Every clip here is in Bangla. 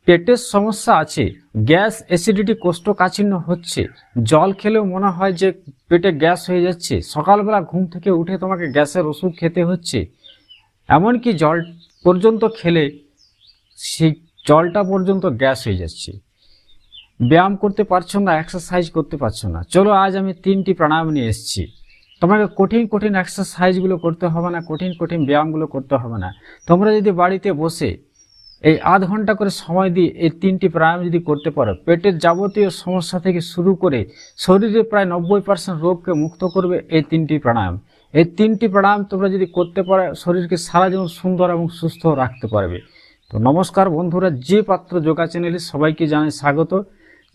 পেটের সমস্যা আছে, গ্যাস অ্যাসিডিটি কোষ্ঠকাঠিন্য হচ্ছে, জল খেলেও মনে হয় যে পেটে গ্যাস হয়ে যাচ্ছে, সকালবেলা ঘুম থেকে উঠে তোমাকে গ্যাসের ওষুধ খেতে হচ্ছে, এমনকি জল পর্যন্ত খেলে সেই জলটা পর্যন্ত গ্যাস হয়ে যাচ্ছে, ব্যায়াম করতে পারছো না, এক্সারসাইজ করতে পারছো না। চলো আজ আমি 3টি প্রাণায়াম নিয়ে এসেছি। তোমাকে কঠিন কঠিন এক্সারসাইজগুলো করতে হবে না, কঠিন কঠিন ব্যায়ামগুলো করতে হবে না। তোমরা যদি বাড়িতে বসে এই আধ ঘন্টা করে সময় দিয়ে এই 3টি প্রাণায়াম যদি করতে পারো, পেটের যাবতীয় সমস্যা থেকে শুরু করে শরীরে প্রায় 90% রোগকে মুক্ত করবে এই 3টি প্রাণায়াম। এই 3টি প্রাণায়াম তোমরা যদি করতে পারো, শরীরকে সারা জীবন সুন্দর এবং সুস্থ রাখতে পারবে। তো নমস্কার বন্ধুরা, যে পাত্র যোগা চ্যানেলে সবাইকে জানাই স্বাগত।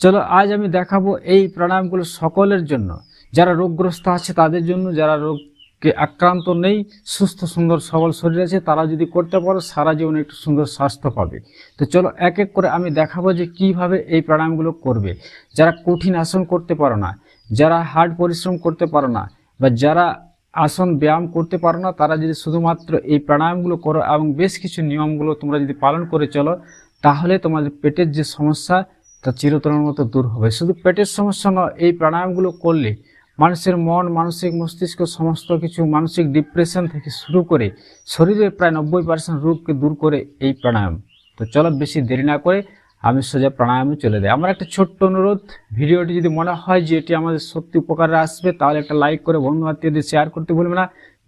চলো আজ আমি দেখাবো এই প্রাণায়ামগুলো সকলের জন্য, যারা রোগগ্রস্ত আছে তাদের জন্য, যারা রোগকে আক্রান্ত নেই, সুস্থ সুন্দর সবল শরীর আছে, তারা যদি করতে পারো সারা জীবন একটু সুন্দর স্বাস্থ্য পাবে। তো চলো এক এক করে আমি দেখাবো যে কিভাবে এই প্রাণায়ামগুলো করবে। যারা কঠিন আসন করতে পারো না, যারা হার্ড পরিশ্রম করতে পারো না, বা যারা আসন ব্যায়াম করতে পারো না, তারা যদি শুধুমাত্র এই প্রাণায়ামগুলো করো এবং বেশ কিছু নিয়মগুলো তোমরা যদি পালন করে চলো, তাহলে তোমাদের পেটের যে সমস্যা তা চিরতরের মতো দূর হবে। শুধু পেটের সমস্যা নয়, এই প্রাণায়ামগুলো করলে মানুষের মন, মানসিক মস্তিষ্ক সমস্ত কিছু, মানসিক ডিপ্রেশন থেকে শুরু করে শরীরের প্রায় 90% রোগকে দূর করে এই প্রাণায়াম। তো চলো বেশি দেরি না করে আমি সোজা প্রাণায়ামে চলে যাই। আমার একটা ছোট্ট অনুরোধ, ভিডিওটি যদি মনে হয় যে এটি আমাদের সত্যি উপকারে আসবে, তাহলে একটা লাইক করে বন্ধু আত্মীয়দের শেয়ার করতে ভুলবে না।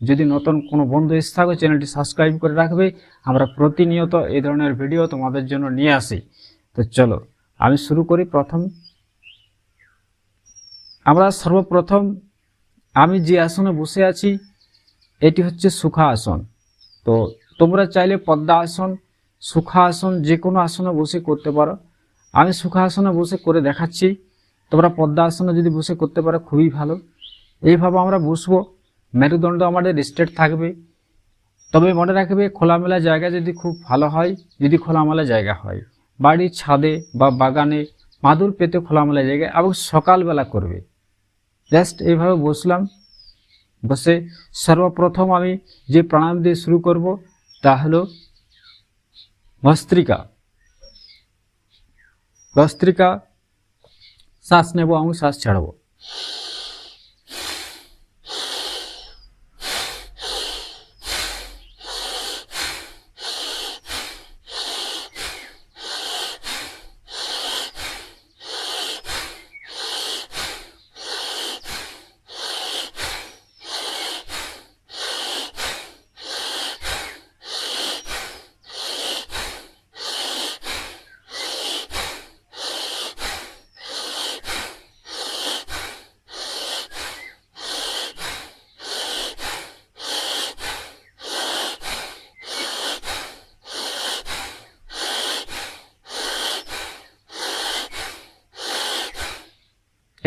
যদি নতুন কোনো বন্ধু এসে থাকো, চ্যানেলটি সাবস্ক্রাইব করে রাখবে। আমরা প্রতিনিয়ত এই ধরনের ভিডিও তোমাদের জন্য নিয়ে আসি। তো চলো আমি শুরু করি। আমরা সর্বপ্রথম আমি যে আসনে বসে আছি এটি হচ্ছে সুখা আসন। তো তোমরা চাইলে পদ্মা আসন, সুখা আসন, যে কোনো আসনে বসে করতে পারো। আমি সুখা আসনে বসে করে দেখাচ্ছি, তোমরা পদ্মা আসনে যদি বসে করতে পারো খুবই ভালো। এইভাবে আমরা বসবো, মেরুদণ্ড আমাদের স্ট্রেট থাকবে। তবে মনে রাখবে, খোলামেলা জায়গা যদি খুব ভালো হয়, যদি খোলামেলা জায়গা হয়, বাড়ির ছাদে বা বাগানে মাদুর পেতে খোলামেলা জায়গায়, এবং সকালবেলা করবে। জাস্ট এইভাবে বসলাম, বসে সর্বপ্রথম আমি যে প্রাণায়াম দিয়ে শুরু করব তা হলো ভস্ত্রিকা। ভস্ত্রিকা শ্বাস নেব এবং শ্বাস ছাড়ব।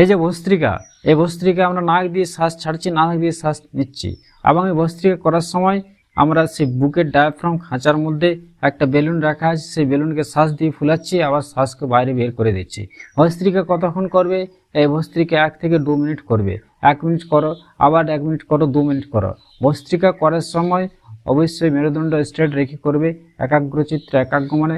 এই যে ভস্ত্রিকা, এই ভস্ত্রিকা আমরা নাক দিয়ে শ্বাস ছাড়ছি, নাক দিয়ে শ্বাস নিচ্ছি, এবং এই ভস্ত্রিকা করার সময় আমরা সেই বুকের ডায়াফ্রাম খাঁচার মধ্যে একটা বেলুন রাখা আছে, সেই বেলুনকে শ্বাস দিয়ে ফুলাচ্ছি, আবার শ্বাসকে বাইরে বের করে দিচ্ছি। ভস্ত্রিকা কতক্ষণ করবে? এই ভস্ত্রিকা 1 থেকে 2 মিনিট করবে। 1 মিনিট করো, আবার 1 মিনিট করো, 2 মিনিট করো। ভস্ত্রিকা করার সময় অবশ্যই মেরুদণ্ড স্ট্রেট রেখে করবে, একাগ্রচিত্তে, একাগ্র মানে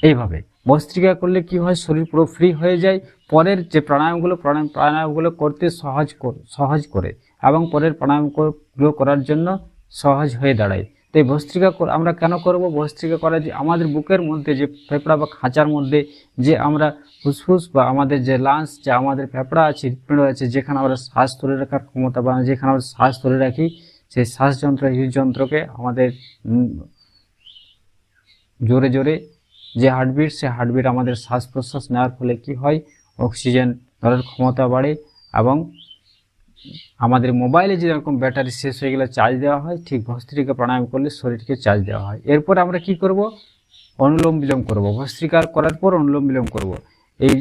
এইভাবে ভস্ত্রিকা করলে কি হয়, শরীর পুরো ফ্রি হয়ে যায়। পরের যে প্রাণায়ামগুলো করতে সহজ করে এবং পরের প্রাণায়ামগুলো করার জন্য সহজ হয়ে দাঁড়ায়। তো এই ভস্ত্রিকা আমরা কেন করব? ভস্ত্রিকা করা যে আমাদের বুকের মধ্যে যে ফেফড়া বা খাঁচার মধ্যে যে আমরা ফুসফুস বা আমাদের যে লাংস, যে আমাদের ফেফড়া আছে, হৃৎপিণ্ড আছে, যেখানে আমরা শ্বাস ধরে রাখার ক্ষমতা বা যেখানে আমরা শ্বাস ধরে রাখি, সেই শ্বাসযন্ত্র, হৃদযন্ত্রকে আমাদের জোরে জোরে যে হার্টবিট, সে হার্টবিট আমাদের শ্বাস প্রশ্বাস নেওয়ার ফলে কি হয়, অক্সিজেন ধরার ক্ষমতা বাড়ে, এবং আমাদের মোবাইলে যেরকম ব্যাটারি শেষ হয়ে গেলে চার্জ দেওয়া হয়, ঠিক ভস্ত্রিকা প্রাণায়াম করলে শরীরকে চার্জ দেওয়া হয়। এরপর আমরা কি করব? অনুলোম বিলোম করব। ভস্ত্রিকা করার পর অনুলোম বিলোম করব। এই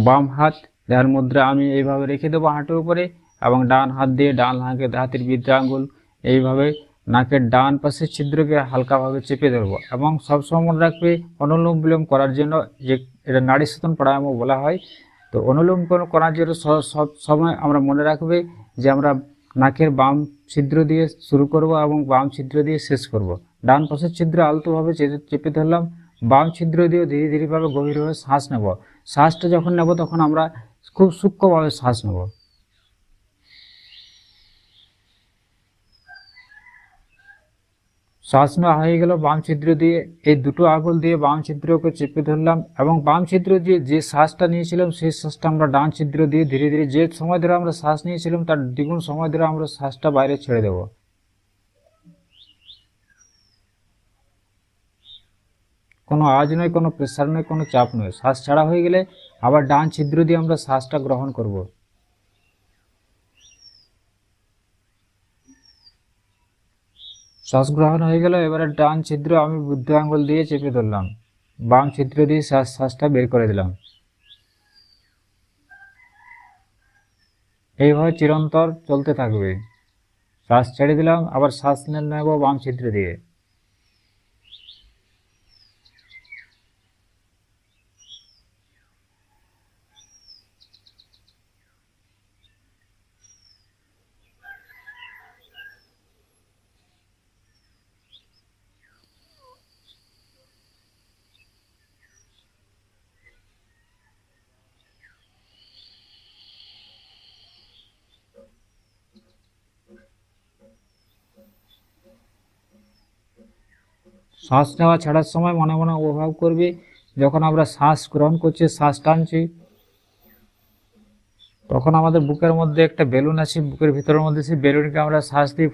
বাম হাত দেওয়ার মুদ্রা আমি এইভাবে রেখে দেবো হাঁটুর উপরে, এবং ডান হাত দিয়ে ডান হাতের বৃদ্ধ আঙ্গুল এইভাবে নাকের ডান পাশের ছিদ্রকে হালকাভাবে চেপে ধরবো। এবং সবসময় মনে রাখবে, অনুলোম বিলোম করার জন্য যে এটা নাড়ি শোধন প্রাণায়ামও বলা হয়, তো অনুলোম করার জন্য সব সময় আমরা মনে রাখবে যে আমরা নাকের বাম ছিদ্র দিয়ে শুরু করব এবং বাম ছিদ্র দিয়ে শেষ করব। ডান পাশের ছিদ্র আলতোভাবে চেপে ধরলাম, বাম ছিদ্র দিয়ে ধীরে ধীরেভাবে গভীরভাবে শ্বাস নেব। শ্বাসটা যখন নেব তখন আমরা খুব সূক্ষ্মভাবে শ্বাস নেব। শ্বাস নেওয়া হয়ে গেল বাম ছিদ্র দিয়ে, এই দুটো আঙুল দিয়ে বাম ছিদ্রকে চেপে ধরলাম এবং বাম ছিদ্র দিয়ে যে শ্বাসটা নিয়েছিলাম সেই শ্বাসটা আমরা ডান ছিদ্র দিয়ে ধীরে ধীরে যে সময় ধরে আমরা শ্বাস নিয়েছিলাম তার দ্বিগুণ সময় ধরে আমরা শ্বাসটা বাইরে ছেড়ে দেব। কোনো আওয়াজ নয়, কোনো প্রেসার নয়, কোনো চাপ নয়। শ্বাস ছাড়া হয়ে গেলে আবার ডান ছিদ্র দিয়ে আমরা শ্বাসটা গ্রহণ করব। শ্বাস গ্রহণ হয়ে গেল, এবারে ডান ছিদ্র আমি বুদ্ধ আঙ্গুল দিয়ে চেপে ধরলাম, বাম ছিদ্র দিয়ে শ্বাসটা বের করে দিলাম। এইভাবে চিরন্তর চলতে থাকবে। শ্বাস ছেড়ে দিলাম, আবার শ্বাস নেব বাম ছিদ্র দিয়ে। শ্বাস নেওয়া ছাড়ার সময় মনে মনে অনুভব করবে যখন আমরা শ্বাস গ্রহণ করছি, শ্বাস টানছি, তখন আমাদের বুকের মধ্যে একটা বেলুন আছে, বুকের ভিতরের মধ্যে সেই বেলুনকে আমরা শ্বাস দিয়ে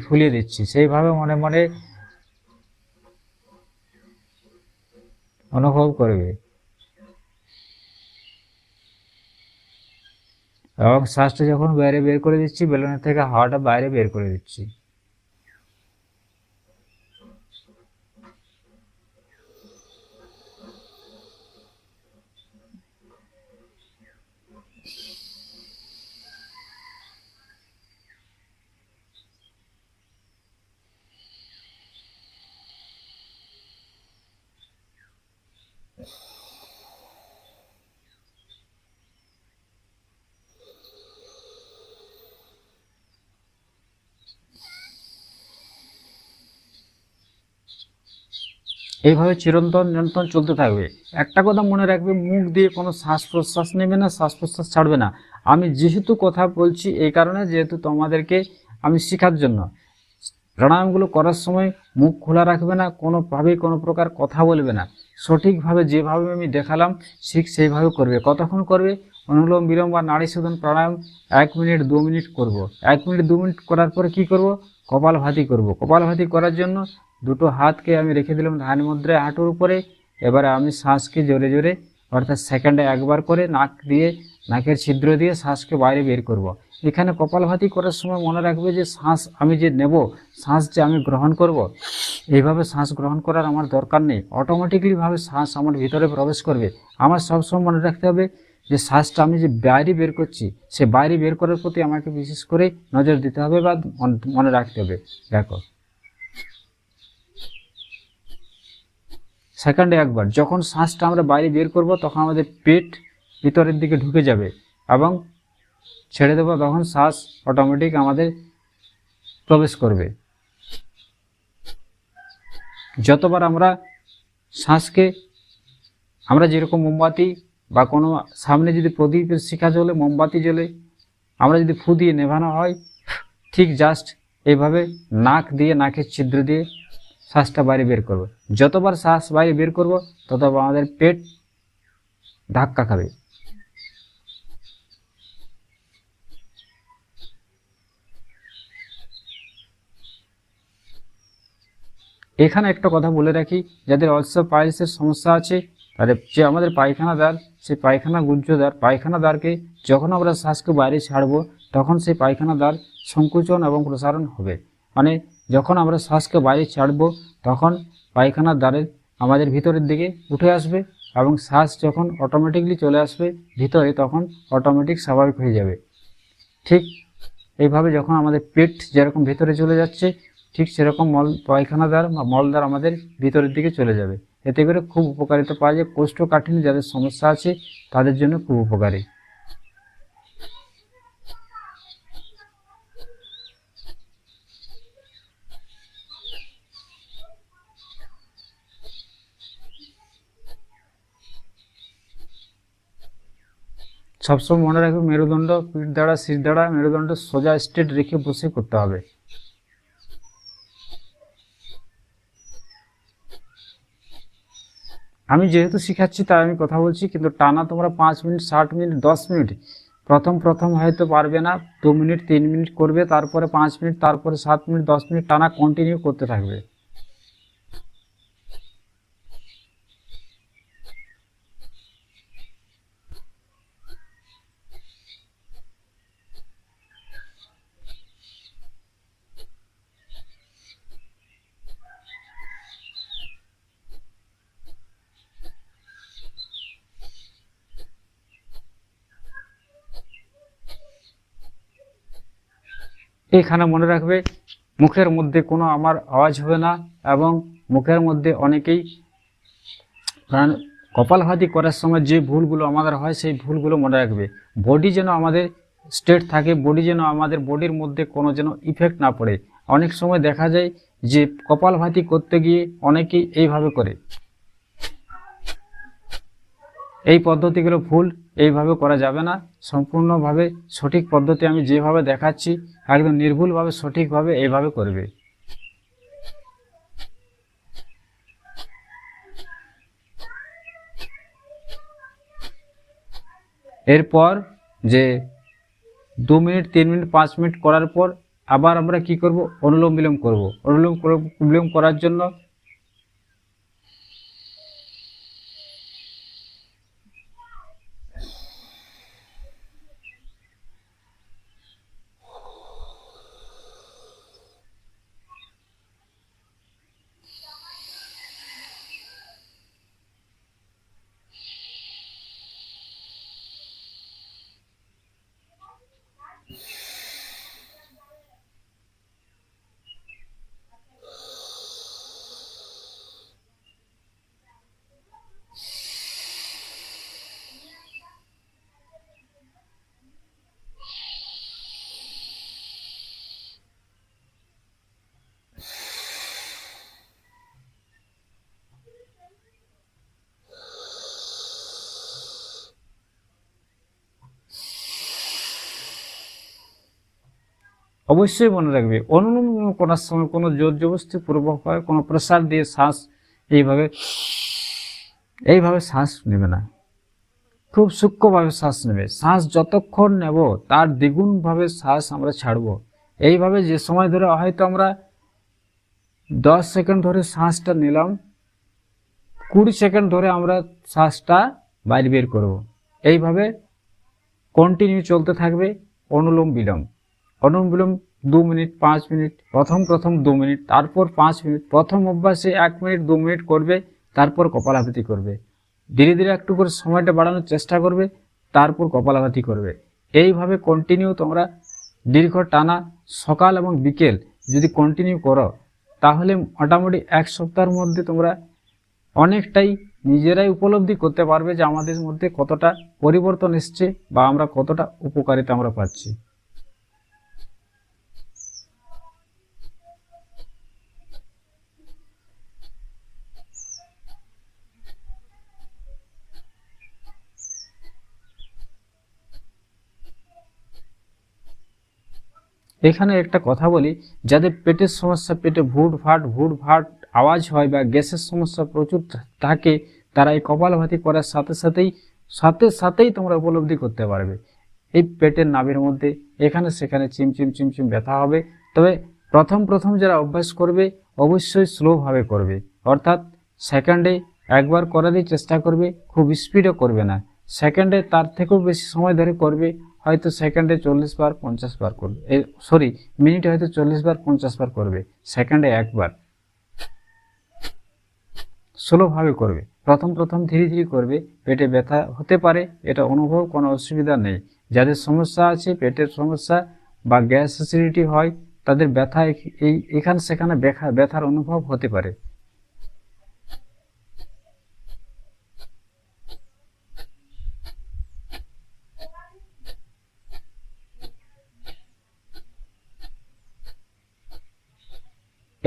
ফুলিয়ে দিচ্ছি। সেইভাবে মনে মনে অনুভব করবে এবং শ্বাসটা যখন বাইরে বের করে দিচ্ছি, বেলুনের থেকে হাওয়াটা বাইরে বের করে দিচ্ছি। এইভাবে চিরন্তন নিরন্তর চলতে থাকবে। একটা কথা মনে রাখবে, মুখ দিয়ে কোনো শ্বাস প্রশ্বাস নেবে না, শ্বাস প্রশ্বাস ছাড়বে না। আমি যেহেতু কথা বলছি এই কারণে, যেহেতু তোমাদেরকে আমি শেখার জন্য। প্রাণায়ামগুলো করার সময় মুখ খোলা রাখবে না, কোনোভাবেই কোনো প্রকার কথা বলবে না। সঠিকভাবে যেভাবে আমি দেখালাম ঠিক সেইভাবে করবে। কতক্ষণ করবে? অনুলোম বিলোম বা নাড়ি শোধন প্রাণায়াম 1 মিনিট 2 মিনিট করব। 1 মিনিট 2 মিনিট করার পরে কি করব? কপালভাতি করব। কপালভাতি করার জন্য দুটো হাতকে আমি রেখে দিলাম ধ্যান মুদ্রায় হাঁটুর উপরে। এবারে আমি শ্বাসকে জোরে জোরে অর্থাৎ সেকেন্ডে একবার করে নাক দিয়ে, নাকের ছিদ্র দিয়ে শ্বাসকে বাইরে বের করব। এখানে কপালভাতি করার সময় মনে রাখবে যে শ্বাস আমি যে নেব, শ্বাস যে আমি গ্রহণ করব, এইভাবে শ্বাস গ্রহণ করার আমার দরকার নেই। অটোমেটিকলিভাবে শ্বাস আমার ভিতরে প্রবেশ করবে। আমার সবসময় মনে রাখতে হবে যে শ্বাসটা আমি যে বাইরে বের করছি, সে বাইরে বের করার প্রতি আমাকে বিশেষ করে নজর দিতে হবে বা মনে রাখতে হবে। দেখো, সেকেন্ডে একবার যখন শ্বাসটা আমরা বাইরে বের করব তখন আমাদের পেট ভিতরের দিকে ঢুকে যাবে এবং ছেড়ে দেবো, তখন শ্বাস অটোমেটিক আমাদের প্রবেশ করবে। যতবার আমরা শ্বাসকে, আমরা যেরকম মোমবাতি বা কোনো সামনে যদি প্রদীপের শিখা জ্বলে, মোমবাতি জ্বলে, আমরা যদি ফু দিয়ে নেভানো হয়, ঠিক জাস্ট এইভাবে নাক দিয়ে, নাকের ছিদ্র দিয়ে শ্বাসটা বাইরে বের করব। যতবার শ্বাস বাইরে বের করব ততবার আমাদের পেট ধাক্কা খাবে। এখানে একটা কথা বলে রাখি, যাদের আলসার পাইলসের সমস্যা আছে, তাদের যে আমাদের পায়খানা দ্বার, সেই পায়খানা গুহ্যদ্বার, পায়খানা দ্বারকে যখন আমরা শ্বাসকে বাইরে ছাড়বো তখন সেই পায়খানা দ্বার সংকুচন এবং প্রসারণ হবে। মানে যখন আমরা শ্বাসকে বাইরে ছাড়বো তখন পায়খানা দ্বারের আমাদের ভিতরের দিকে উঠে আসবে এবং শ্বাস যখন অটোমেটিকলি চলে আসবে ভিতরে, তখন অটোমেটিক স্বাভাবিক হয়ে যাবে। ঠিক এইভাবে যখন আমাদের পেট যেরকম ভিতরে চলে যাচ্ছে, ঠিক সেরকম পায়খানা দ্বার বা মলদ্বার আমাদের ভিতরের দিকে চলে যাবে। এতে করে খুব উপকারিতা পাওয়া যায়। কোষ্ঠকাঠিন্য যাদের সমস্যা আছে তাদের জন্য খুব উপকারী। সবসময় মনে রাখবে মেরুদণ্ড পিঠ দাঁড়া শীষ দাঁড়া মেরুদণ্ড সোজা স্ট্রেট রেখে বসে করতে হবে। আমি যেহেতু শিখাচ্ছি তাই আমি কথা বলছি, কিন্তু টানা তোমরা 5 মিনিট 60 মিনিট 10 মিনিট প্রথম হয়তো পারবে না, 2 মিনিট 3 মিনিট করবে, তারপরে 5 মিনিট, তারপরে 7 মিনিট 10 মিনিট টানা কন্টিনিউ করতে থাকবে। এখানে মনে রাখবে মুখের মধ্যে কোনো আমার আওয়াজ হবে না, এবং মুখের মধ্যে অনেকেই কপালভাতি করার সময় যে ভুলগুলো আমাদের হয় সেই ভুলগুলো মনে রাখবে। বডি যেন আমাদের স্ট্রেট থাকে, বডি যেন আমাদের বডির মধ্যে কোনো যেন ইফেক্ট না পড়ে। অনেক সময় দেখা যায় যে কপালভাতি করতে গিয়ে অনেকেই এইভাবে করে, এই পদ্ধতিগুলো ভুল, এইভাবে করা যাবে না। সম্পূর্ণভাবে সঠিক পদ্ধতি আমি যেভাবে দেখাচ্ছি একদম নির্ভুলভাবে সঠিকভাবে এইভাবে করবে। এরপর যে 2 মিনিট 3 মিনিট 5 মিনিট করার পর আবার আমরা কি করব, অনুলোম বিলোম করব। অনুলোম বিলোম করার জন্য অবশ্যই মনে রাখবে অনুলোম বিলোম করার সময় কোনো জোর জবরদস্তি পূর্বক হয়, কোনো প্রেসার দিয়ে শ্বাস এইভাবে শ্বাস নেবে না, খুব সূক্ষ্মভাবে শ্বাস নেবে। শ্বাস যতক্ষণ নেব তার দ্বিগুণভাবে শ্বাস আমরা ছাড়বো। এইভাবে যে সময় ধরে হয়তো আমরা 10 সেকেন্ড ধরে শ্বাসটা নিলাম, 20 সেকেন্ড ধরে আমরা শ্বাসটা বাইরে বের করব। এইভাবে কন্টিনিউ চলতে থাকবে অনুলোম বিলোম। অনুলোম বিলোম 2 মিনিট 5 মিনিট, প্রথম 2 মিনিট, তারপর 5 মিনিট। প্রথম অভ্যাসে 1 মিনিট 2 মিনিট করবে, তারপর কপালভাতি করবে। ধীরে ধীরে একটু করে সময়টা বাড়ানোর চেষ্টা করবে, তারপর কপালভাতি করবে। এইভাবে কন্টিনিউ তোমরা দীর্ঘ টানা সকাল এবং বিকেল যদি কন্টিনিউ করো তাহলে মোটামুটি 1 সপ্তাহের মধ্যে তোমরা অনেকটাই নিজেরাই উপলব্ধি করতে পারবে যে আমাদের মধ্যে কতটা পরিবর্তন এসছে বা আমরা কতটা উপকারিতা আমরা পাচ্ছি। এখানে একটা কথা বলি, যাদের পেটের সমস্যা, পেটে ভুট ভাট আওয়াজ হয় বা গ্যাসের সমস্যা প্রচুর থাকে, তারা এই কপালভাতি করার সাথে সাথেই তোমরা উপলব্ধি করতে পারবে এই পেটের নাভির মধ্যে এখানে সেখানে চিমচিম ব্যথা হবে। তবে প্রথম যারা অভ্যাস করবে অবশ্যই স্লোভাবে করবে, অর্থাৎ সেকেন্ডে একবার করারই চেষ্টা করবে, খুব স্পিডও করবে না। সেকেন্ডে তার থেকেও বেশি সময় ধরে করবে, হয়তো সেকেন্ডে 40 বার 50 বার করবে, মিনিটে হয়তো 40 বার 50 বার করবে, সেকেন্ডে একবার। স্লোভাবে করবে, প্রথম ধীরে ধীরে করবে। পেটে ব্যথা হতে পারে, এটা অনুভব, কোনো অসুবিধা নেই। যাদের সমস্যা আছে পেটের সমস্যা বা গ্যাস অ্যাসিডিটি হয় তাদের ব্যথা এখানে সেখানে ব্যথার অনুভব হতে পারে।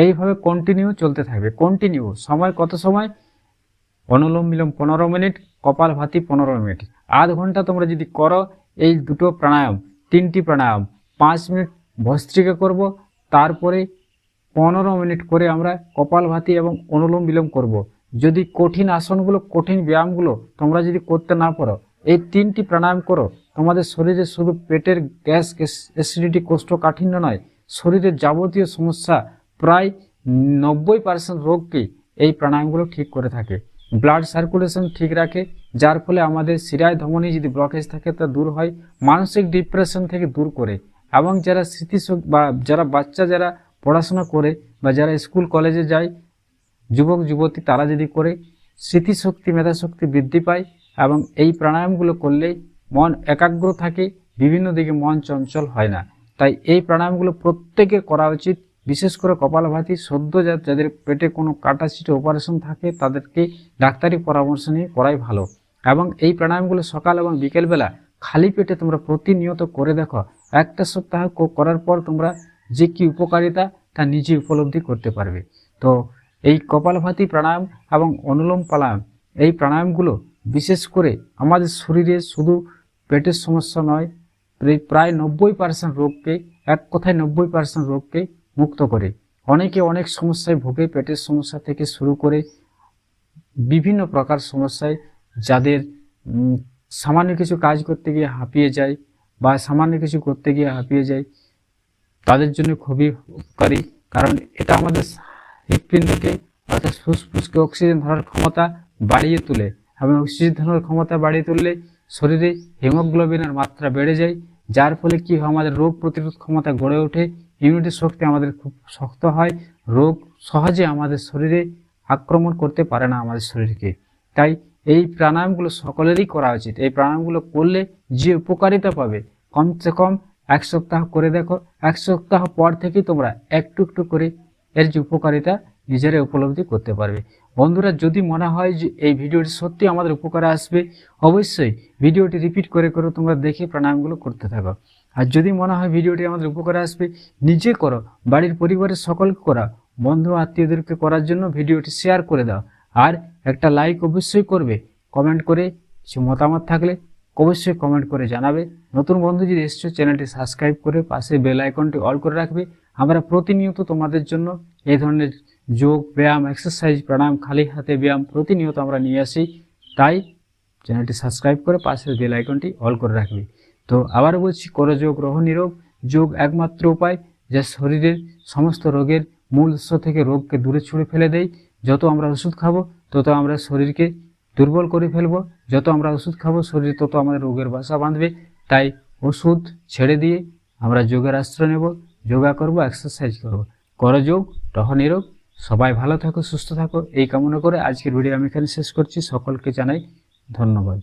এইভাবে কন্টিনিউ চলতে থাকবে। কন্টিনিউ সময় কত সময়? অনুলোম বিলোম 15 মিনিট, কপালভাতি 15 মিনিট, আধ ঘন্টা তোমরা যদি করো এই দুটো প্রাণায়াম, 3টি প্রাণায়াম, 5 মিনিট ভস্ত্রিকা করব, তারপরে 15 মিনিট করে আমরা কপালভাতি এবং অনুলোম বিলোম করব। যদি কঠিন আসনগুলো, কঠিন ব্যায়ামগুলো তোমরা যদি করতে না পারো, এই 3টি প্রাণায়াম করো, তোমাদের শরীরে শুধু পেটের গ্যাস, অ্যাসিডিটি, কোষ্ঠকাঠিন্য নয়, শরীরের যাবতীয় সমস্যা প্রায় 90% রোগকে এই প্রাণায়ামগুলো ঠিক করে থাকে। ব্লাড সার্কুলেশন ঠিক রাখে, যার ফলে আমাদের শিরায় ধমনী যদি ব্লকেজ থাকে তা দূর হয়, মানসিক ডিপ্রেশন থেকে দূর করে, এবং যারা স্মৃতিশক্তি বা যারা বাচ্চা যারা পড়াশোনা করে বা যারা স্কুল কলেজে যায়, যুবক যুবতী, তারা যদি করে স্মৃতিশক্তি, মেধাশক্তি বৃদ্ধি পায়। এবং এই প্রাণায়ামগুলো করলে মন একাগ্র থাকে, বিভিন্ন দিকে মন চঞ্চল হয় না। তাই এই প্রাণায়ামগুলো প্রত্যেকের করা উচিত। বিশেষ করে কপালভাতি সদ্য যাদের পেটে কোনো কাটাছিটে অপারেশন থাকে তাদেরকে ডাক্তারি পরামর্শ নিয়ে করাই ভালো। এবং এই প্রাণায়ামগুলো সকাল এবং বিকেলবেলা খালি পেটে তোমরা প্রতিনিয়ত করে দেখো। একটা সপ্তাহ করার পর তোমরা যে কি উপকারিতা তা নিজে উপলব্ধি করতে পারবে। তো এই কপালভাতি প্রাণায়াম এবং অনুলোম প্রাণায়াম, এই প্রাণায়ামগুলো বিশেষ করে আমাদের শরীরে শুধু পেটের সমস্যা নয়, প্রায় 90% রোগকে, এক কথায় 90% রোগকে মুক্ত করে। অনেকে অনেক সমস্যায় ভোগে, পেটের সমস্যা থেকে শুরু করে বিভিন্ন প্রকার সমস্যায়, যাদের সামান্য কিছু কাজ করতে গিয়ে হাঁপিয়ে যায় বা সামান্য কিছু করতে গিয়ে হাঁপিয়ে যায়, তাদের জন্য খুবই উপকারী। কারণ এটা আমাদের হৃৎপিণ্ডকে অর্থাৎ ফুসফুসকে অক্সিজেন ধরার ক্ষমতা বাড়িয়ে তোলে, এবং অক্সিজেন ধরার ক্ষমতা বাড়িয়ে তুললে শরীরে হিমোগ্লোবিনের মাত্রা বেড়ে যায়, যার ফলে কি হয়, আমাদের রোগ প্রতিরোধ ক্ষমতা গড়ে ওঠে, ইমিউনিটি শক্তি আমাদের খুব শক্ত হয়, রোগ সহজে আমাদের শরীরে আক্রমণ করতে পারে না আমাদের শরীরকে। তাই এই প্রাণায়ামগুলো সকলেরই করা উচিত। এই প্রাণায়ামগুলো করলে যে উপকারিতা পাবে, কমসে কম 1 সপ্তাহ করে দেখো। 1 সপ্তাহ পর থেকেই তোমরা একটু একটু করে এর যে উপকারিতা নিজেরাই উপলব্ধি করতে পারবে। বন্ধুরা, যদি মনে হয় যে এই ভিডিওটি সত্যি আমাদের উপকারে আসবে, অবশ্যই ভিডিওটি রিপিট করে করে তোমরা দেখে প্রাণায়ামগুলো করতে থাকো। আর যদি মনে হয় ভিডিওটি আমাদের উপকারে আসবে, নিজে করো, বাড়ির পরিবারের সকলকে করা, বন্ধু আত্মীয়দেরকে করার জন্য ভিডিওটি শেয়ার করে দাও। আর একটা লাইক অবশ্যই করবে। কমেন্ট করে কিছু মতামত থাকলে অবশ্যই কমেন্ট করে জানাবে। নতুন বন্ধু যদি এসছো, চ্যানেলটি সাবস্ক্রাইব করে পাশে বেল আইকনটি অল করে রাখবে। আমরা প্রতিনিয়ত তোমাদের জন্য এই ধরনের যোগ, ব্যায়াম, এক্সারসাইজ, প্রাণায়াম, খালি হাতে ব্যায়াম প্রতিনিয়ত আমরা নিয়ে আসি। তাই চ্যানেলটি সাবস্ক্রাইব করে পাশের বেল আইকনটি অল করে রাখবে। তো আবার বলছি, করো যোগ, রহ নিরোগ। যোগ একমাত্র উপায় যা শরীরের সমস্ত রোগের মূল উৎস থেকে রোগকে দূরে ছুঁড়ে ফেলে দেয়। যত আমরা ওষুধ খাবো তত আমরা শরীরকে দুর্বল করে ফেলবো, যত আমরা ওষুধ খাবো শরীর তত আমাদের রোগের বাসা বাঁধবে। তাই ওষুধ ছেড়ে দিয়ে আমরা যোগের আশ্রয় নেব, যোগা করব, এক্সারসাইজ করব। করো যোগ, রহ নিরোগ। সবাই ভালো থাকো, সুস্থ থাকো, এই কামনা করে আজকের ভিডিও আমি এখানে শেষ করছি। সকলকে জানাই ধন্যবাদ।